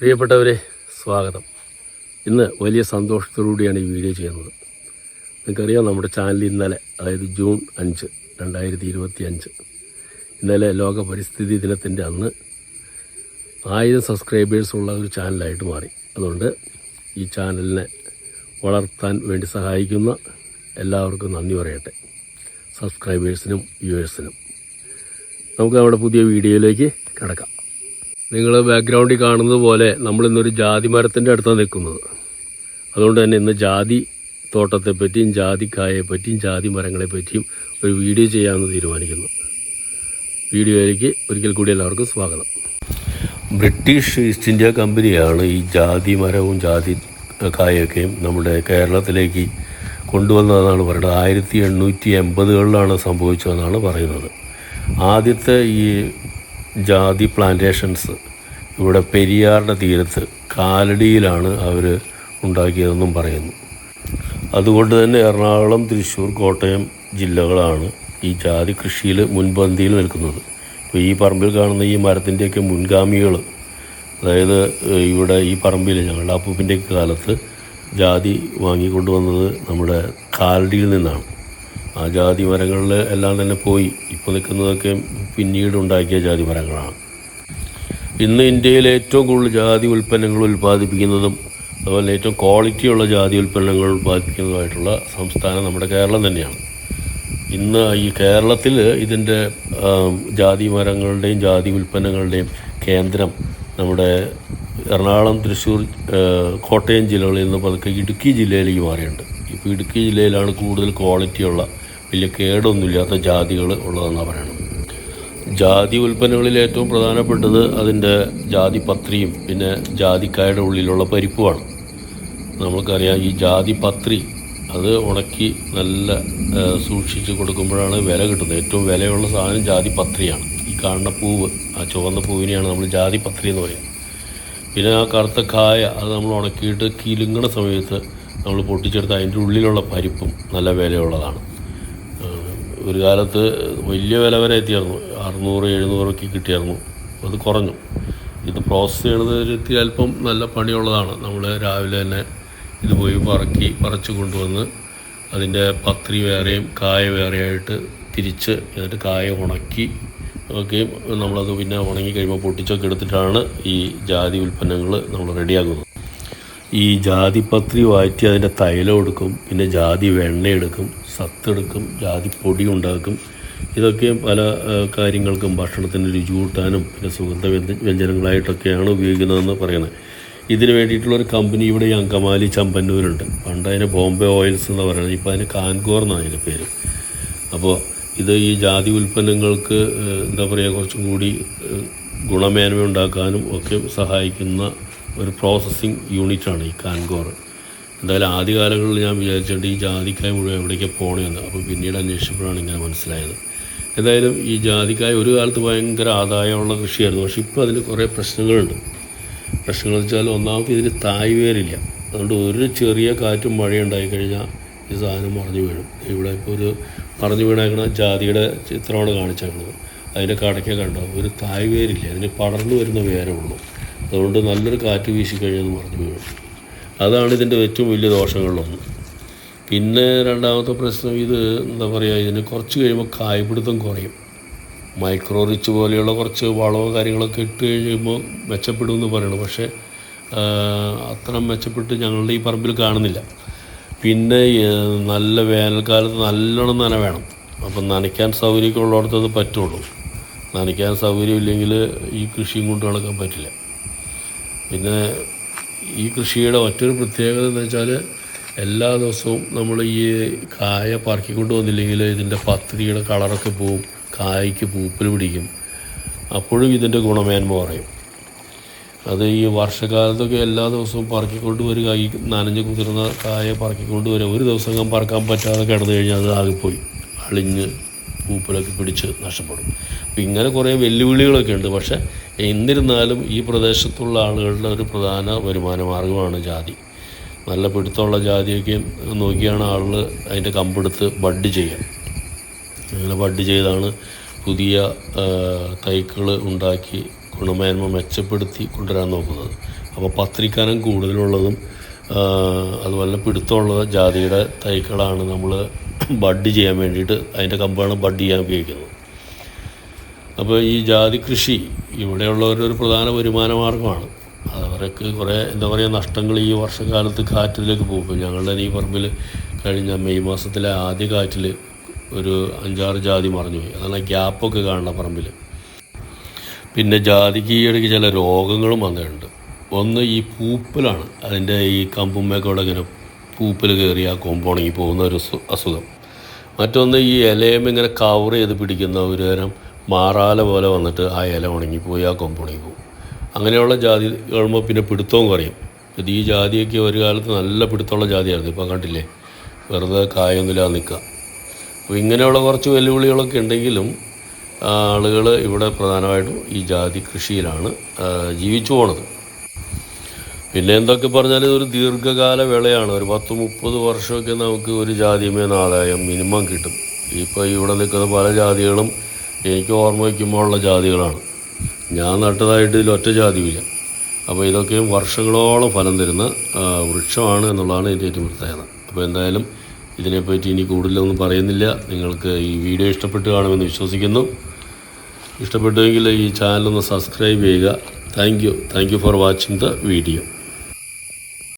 പ്രിയപ്പെട്ടവരെ, സ്വാഗതം. ഇന്ന് വലിയ സന്തോഷത്തോടുകൂടിയാണ് ഈ വീഡിയോ ചെയ്യുന്നത്. നിങ്ങൾക്കറിയാം, നമ്മുടെ ചാനൽ ഇന്നലെ, അതായത് ജൂൺ 5, 2025 ഇന്നലെ ലോക പരിസ്ഥിതി ദിനത്തിൻ്റെ അന്ന് 1000 സബ്സ്ക്രൈബേഴ്സുള്ള ഒരു ചാനലായിട്ട് മാറി. അതുകൊണ്ട് ഈ ചാനലിനെ വളർത്താൻ വേണ്ടി സഹായിക്കുന്ന എല്ലാവർക്കും നന്ദി പറയട്ടെ, സബ്സ്ക്രൈബേഴ്സിനും വ്യൂവേഴ്സിനും. നമുക്ക് നമ്മുടെ പുതിയ വീഡിയോയിലേക്ക് കിടക്കാം. നിങ്ങൾ ബാക്ക്ഗ്രൗണ്ടിൽ കാണുന്നത് പോലെ നമ്മളിന്നൊരു ജാതി മരത്തിൻ്റെ അടുത്താണ് നിൽക്കുന്നത്. അതുകൊണ്ട് തന്നെ ഇന്ന് ജാതി തോട്ടത്തെപ്പറ്റിയും ജാതിക്കായെപ്പറ്റിയും ജാതി മരങ്ങളെപ്പറ്റിയും ഒരു വീഡിയോ ചെയ്യാമെന്ന് തീരുമാനിക്കുന്നു. വീഡിയോയിലേക്ക് ഒരിക്കൽ കൂടി എല്ലാവർക്കും സ്വാഗതം. ബ്രിട്ടീഷ് ഈസ്റ്റ് ഇന്ത്യ കമ്പനിയാണ് ഈ ജാതി മരവും ജാതി കായൊക്കെയും നമ്മുടെ കേരളത്തിലേക്ക് കൊണ്ടുവന്നതെന്നാണ് പറയുന്നത്. 1880കളിലാണ് സംഭവിച്ചതെന്നാണ് പറയുന്നത്. ആദ്യത്തെ ഈ ജാതി പ്ലാന്റേഷൻസ് ഇവിടെ പെരിയാറിൻ്റെ തീരത്ത് കാലടിയിലാണ് അവർ ഉണ്ടാക്കിയതെന്നും പറയുന്നു. അതുകൊണ്ട് തന്നെ എറണാകുളം, തൃശ്ശൂർ, കോട്ടയം ജില്ലകളാണ് ഈ ജാതി കൃഷിയിൽ മുൻപന്തിയിൽ നിൽക്കുന്നത്. ഇപ്പോൾ ഈ പറമ്പിൽ കാണുന്ന ഈ മരത്തിൻ്റെയൊക്കെ മുൻഗാമികൾ, അതായത് ഇവിടെ ഈ പറമ്പിൽ ഞങ്ങളുടെ അപ്പൂപ്പിൻ്റെയൊക്കെ കാലത്ത് ജാതി വാങ്ങിക്കൊണ്ടുവന്നത് നമ്മുടെ കാലടിയിൽ നിന്നാണ്. ആ ജാതി മരങ്ങളിൽ എല്ലാം തന്നെ പോയി. ഇപ്പോൾ നിൽക്കുന്നതൊക്കെ പിന്നീട് ഉണ്ടാക്കിയ ജാതി മരങ്ങളാണ്. ഇന്ന് ഇന്ത്യയിൽ ഏറ്റവും കൂടുതൽ ജാതി ഉൽപ്പന്നങ്ങൾ ഉൽപ്പാദിപ്പിക്കുന്നതും അതുപോലെ ഏറ്റവും ക്വാളിറ്റിയുള്ള ജാതി ഉൽപ്പന്നങ്ങൾ ഉൽപ്പാദിപ്പിക്കുന്നതുമായിട്ടുള്ള സംസ്ഥാനം നമ്മുടെ കേരളം തന്നെയാണ്. ഇന്ന് ഈ കേരളത്തിൽ ഇതിൻ്റെ ജാതി മരങ്ങളുടെയും ജാതി ഉൽപ്പന്നങ്ങളുടെയും കേന്ദ്രം നമ്മുടെ എറണാകുളം, തൃശ്ശൂർ, കോട്ടയം ജില്ലകളിൽ നിന്ന് പതുക്കെ ഇടുക്കി ജില്ലയിലേക്ക് മാറിയിട്ടുണ്ട്. ഇപ്പോൾ ഇടുക്കി ജില്ലയിലാണ് കൂടുതൽ ക്വാളിറ്റിയുള്ള വലിയ കേടൊന്നുമില്ലാത്ത ജാതികൾ ഉള്ളതെന്നാണ് പറയുന്നത്. ജാതി ഉൽപ്പന്നങ്ങളിൽ ഏറ്റവും പ്രധാനപ്പെട്ടത് അതിൻ്റെ ജാതിപത്രിയും പിന്നെ ജാതിക്കായുടെ ഉള്ളിലുള്ള പരിപ്പുമാണ്. നമുക്കറിയാം, ഈ ജാതിപത്രി അത് ഉണക്കി നല്ല സൂക്ഷിച്ച് കൊടുക്കുമ്പോഴാണ് വില കിട്ടുന്നത്. ഏറ്റവും വിലയുള്ള സാധനം ജാതിപത്രിയാണ്. ഈ കാണുന്ന പൂവ്, ആ ചുവന്ന പൂവിനെയാണ് നമ്മൾ ജാതിപത്രി എന്ന് പറയുന്നത്. പിന്നെ ആ കറുത്ത കായ അത് നമ്മൾ ഉണക്കിയിട്ട് കിലുങ്ങണ സമയത്ത് നമ്മൾ പൊട്ടിച്ചെടുത്ത് അതിൻ്റെ ഉള്ളിലുള്ള പരിപ്പും നല്ല വിലയുള്ളതാണ്. ഒരു കാലത്ത് വലിയ വില വരെ എത്തിയായിരുന്നു, 600-700 കിട്ടിയായിരുന്നു. അത് കുറഞ്ഞു. ഇത് പ്രോസസ്സ് ചെയ്യണത് അല്പം നല്ല പണിയുള്ളതാണ്. നമ്മൾ രാവിലെ തന്നെ ഇത് പോയി പറിച്ച് കൊണ്ടുവന്ന് അതിൻ്റെ പത്രി വേറെയും കായ വേറെയായിട്ട് തിരിച്ച് എന്നിട്ട് കായ ഉണക്കി ഒക്കെ നമ്മളത് പിന്നെ ഉണങ്ങി കഴിയുമ്പോൾ പൊട്ടിച്ചൊക്കെ എടുത്തിട്ടാണ് ഈ ജാതി ഉൽപ്പന്നങ്ങൾ നമ്മൾ റെഡിയാക്കുന്നത്. ഈ ജാതിപത്രി വാറ്റി അതിൻ്റെ തൈലം എടുക്കും, പിന്നെ ജാതി വെണ്ണ എടുക്കും, സത്തെടുക്കും, ജാതിപ്പൊടി ഉണ്ടാക്കും. ഇതൊക്കെ പല കാര്യങ്ങൾക്കും ഭക്ഷണത്തിന് രുചി കൂട്ടാനും പിന്നെ സുഗന്ധ വ്യഞ്ജനങ്ങളായിട്ടൊക്കെയാണ് ഉപയോഗിക്കുന്നതെന്ന് പറയുന്നത്. ഇതിന് വേണ്ടിയിട്ടുള്ളൊരു കമ്പനി ഇവിടെ ഈ അങ്കമാലി, ചമ്പന്നൂരുണ്ട്. പണ്ട് അതിന് ബോംബെ ഓയിൽസ് എന്ന് പറയുന്നത്, ഇപ്പോൾ അതിന് കാൻകോർ എന്നാണ് അതിൻ്റെ പേര്. അപ്പോൾ ഇത് ഈ ജാതി ഉൽപ്പന്നങ്ങൾക്ക് എന്താ പറയുക, കുറച്ചും കൂടി ഗുണമേന്മ ഉണ്ടാക്കാനും ഒക്കെ സഹായിക്കുന്ന ഒരു പ്രോസസ്സിങ് യൂണിറ്റാണ് ഈ കാൻകോർ. എന്തായാലും ആദ്യകാലങ്ങളിൽ ഞാൻ വിചാരിച്ചിട്ടുണ്ട് ഈ ജാതിക്കായ മുഴുവൻ എവിടേക്ക് പോകണമെന്ന്. അപ്പോൾ പിന്നീട് അന്വേഷിച്ചപ്പോഴാണ് ഇങ്ങനെ മനസ്സിലായത്. എന്തായാലും ഈ ജാതിക്കായ ഒരു കാലത്ത് ഭയങ്കര ആദായമുള്ള കൃഷിയായിരുന്നു. പക്ഷേ ഇപ്പോൾ അതിന് കുറേ പ്രശ്നങ്ങളുണ്ട്. പ്രശ്നങ്ങൾ വെച്ചാൽ, ഒന്നാമത് ഇതിന് തായ് വേരില്ല. അതുകൊണ്ട് ഒരു ചെറിയ കാറ്റും മഴയുണ്ടായി കഴിഞ്ഞാൽ ഈ സാധനം മറിഞ്ഞു വീഴും. ഇവിടെ ഇപ്പോൾ ഒരു മറിഞ്ഞു വീണേക്കണ ജാതിയുടെ ചിത്രമാണ് കാണിച്ചേക്കുന്നത്. അതിൻ്റെ കടയ്ക്ക് കണ്ടോ, ഒരു തായ് വേരില്ല, അതിന് പടർന്നു വരുന്ന വേരേ ഉള്ളൂ. അതുകൊണ്ട് നല്ലൊരു കാറ്റ് വീശിക്കഴിഞ്ഞാൽ മറിഞ്ഞു വീഴും. അതാണ് ഇതിൻ്റെ ഏറ്റവും വലിയ ദോഷങ്ങളിലൊന്ന്. പിന്നെ രണ്ടാമത്തെ പ്രശ്നം, ഇത് എന്താ പറയുക, ഇതിന് കുറച്ച് കഴിയുമ്പോൾ കായ്പിടുത്തം കുറയും. മൈക്രോ റിച്ച് പോലെയുള്ള കുറച്ച് വളവും കാര്യങ്ങളൊക്കെ ഇട്ട് കഴിയുമ്പോൾ മെച്ചപ്പെടുമെന്ന് പറയണം. പക്ഷേ അത്ര മെച്ചപ്പെട്ട് ഞങ്ങളുടെ ഈ പറമ്പിൽ കാണുന്നില്ല. പിന്നെ നല്ല വേനൽക്കാലത്ത് നല്ലോണം നന വേണം. അപ്പം നനയ്ക്കാൻ സൗകര്യമൊക്കെ ഉള്ളിടത്തത് പറ്റുള്ളൂ. നനയ്ക്കാൻ സൗകര്യമില്ലെങ്കിൽ ഈ കൃഷിയും കൊണ്ട് നടക്കാൻ പറ്റില്ല. പിന്നെ ഈ കൃഷിയുടെ മറ്റൊരു പ്രത്യേകത എന്ന് വെച്ചാൽ, എല്ലാ ദിവസവും നമ്മൾ ഈ കായ പറക്കിക്കൊണ്ട് വന്നില്ലെങ്കിൽ ഇതിൻ്റെ പത്രിയുടെ കളറൊക്കെ പോവും, കായ്ക്ക് പൂപ്പൽ പിടിക്കും. അപ്പോഴും ഇതിൻ്റെ ഗുണമേന്മ കുറയും. അത് ഈ വർഷക്കാലത്തൊക്കെ എല്ലാ ദിവസവും പറക്കിക്കൊണ്ട് വരിക, ഈ നനഞ്ഞ് കുതിർന്ന കായ പറക്കിക്കൊണ്ട് വരിക. ഒരു ദിവസം പറക്കാൻ പറ്റാതെ കിടന്നു കഴിഞ്ഞാൽ അത് ആകെപ്പോയി അളിഞ്ഞ് പൂപ്പലൊക്കെ പിടിച്ച് നഷ്ടപ്പെടും. അപ്പോൾ ഇങ്ങനെ കുറേ വെല്ലുവിളികളൊക്കെ ഉണ്ട്. പക്ഷേ എന്നിരുന്നാലും ഈ പ്രദേശത്തുള്ള ആളുകളുടെ ഒരു പ്രധാന വരുമാന മാർഗ്ഗമാണ് ജാതി. നല്ല പിടുത്തമുള്ള ജാതിയൊക്കെ നോക്കിയാണ് ആളുകൾ അതിൻ്റെ കമ്പെടുത്ത് ബഡ് ചെയ്യുക. അങ്ങനെ ബഡ് ചെയ്താണ് പുതിയ തൈകൾ ഉണ്ടാക്കി ഗുണമേന്മ മെച്ചപ്പെടുത്തി കൊണ്ടുവരാൻ നോക്കുന്നത്. അപ്പോൾ പത്രിക്കനം കൂടുതലുള്ളതും അതുപോലെ പിടുത്തമുള്ള ജാതിയുടെ തൈകളാണ് നമ്മൾ ബഡ് ചെയ്യാൻ വേണ്ടിയിട്ട്, അതിൻ്റെ കമ്പാണ് ബഡ് ചെയ്യാൻ ഉപയോഗിക്കുന്നത്. അപ്പോൾ ഈ ജാതി കൃഷി ഇവിടെയുള്ളവരൊരു പ്രധാന വരുമാന മാർഗ്ഗമാണ്. അവർക്ക് കുറേ നഷ്ടങ്ങൾ ഈ വർഷകാലത്ത് കാറ്റിലേക്ക് പോകും. ഞങ്ങളുടെ ഈ പറമ്പിൽ കഴിഞ്ഞ മെയ് മാസത്തിലെ ആദ്യ കാറ്റിൽ ഒരു 5-6 ജാതി മറിഞ്ഞു പോയി. അതാണ് ഗ്യാപ്പൊക്കെ കാണുന്ന പറമ്പിൽ. പിന്നെ ജാതിക്ക് ഈയിടയ്ക്ക് ചില രോഗങ്ങളും വന്നിട്ടുണ്ട്. ഒന്ന് ഈ പൂപ്പലാണ്. അതിൻ്റെ ഈ കമ്പുമ്മേക്കോടെ ഇങ്ങനെ പൂപ്പൽ കയറി ആ കൊമ്പുണങ്ങി പോകുന്ന ഒരു അസുഖം. മറ്റൊന്ന് ഈ ഇലയും ഇങ്ങനെ കവർ ചെയ്ത് പിടിക്കുന്ന ഒരു തരം മാറാല പോലെ വന്നിട്ട് ആ ഇല ഉണങ്ങിപ്പോയി, ആ കൊമ്പുണങ്ങി പോകും. അങ്ങനെയുള്ള ജാതി കാണുമ്പോൾ പിന്നെ പിടുത്തവും കുറയും. ഇത് ഈ ജാതിയൊക്കെ ഒരു കാലത്ത് നല്ല പിടുത്തമുള്ള ജാതിയായിരുന്നു. ഇപ്പോൾ കണ്ടില്ലേ, വെറുതെ കായൊന്നുമില്ലാതെ നിൽക്കുക. അപ്പോൾ ഇങ്ങനെയുള്ള കുറച്ച് വെല്ലുവിളികളൊക്കെ ഉണ്ടെങ്കിലും ആളുകൾ ഇവിടെ പ്രധാനമായിട്ടും ഈ ജാതി കൃഷിയിലാണ് ജീവിച്ചു പോണത്. പിന്നെ എന്തൊക്കെ പറഞ്ഞാൽ ഇതൊരു ദീർഘകാല വിളയാണ്. ഒരു 10-30 വർഷമൊക്കെ നമുക്ക് ഒരു ജാതിമേന്ന് ആദായം മിനിമം കിട്ടും. ഇപ്പോൾ ഇവിടെ നിൽക്കുന്ന പല ജാതികളും എനിക്ക് ഓർമ്മ വയ്ക്കുമ്പോഴുള്ള ജാതികളാണ്. ഞാൻ നട്ടതായിട്ട് ഇതിലൊറ്റ ജാതിയുമില്ല. അപ്പോൾ ഇതൊക്കെ വർഷങ്ങളോളം ഫലം തരുന്ന വൃക്ഷമാണ് എന്നുള്ളതാണ് ഇതിൻ്റെ ഏറ്റവും പ്രത്യേകത. അപ്പോൾ എന്തായാലും ഇതിനെപ്പറ്റി ഇനി കൂടുതലൊന്നും പറയുന്നില്ല. നിങ്ങൾക്ക് ഈ വീഡിയോ ഇഷ്ടപ്പെട്ട് കാണുമെന്ന് വിശ്വസിക്കുന്നു. ഇഷ്ടപ്പെട്ടുവെങ്കിൽ ഈ ചാനലൊന്ന് സബ്സ്ക്രൈബ് ചെയ്യുക. Thank you for watching the video.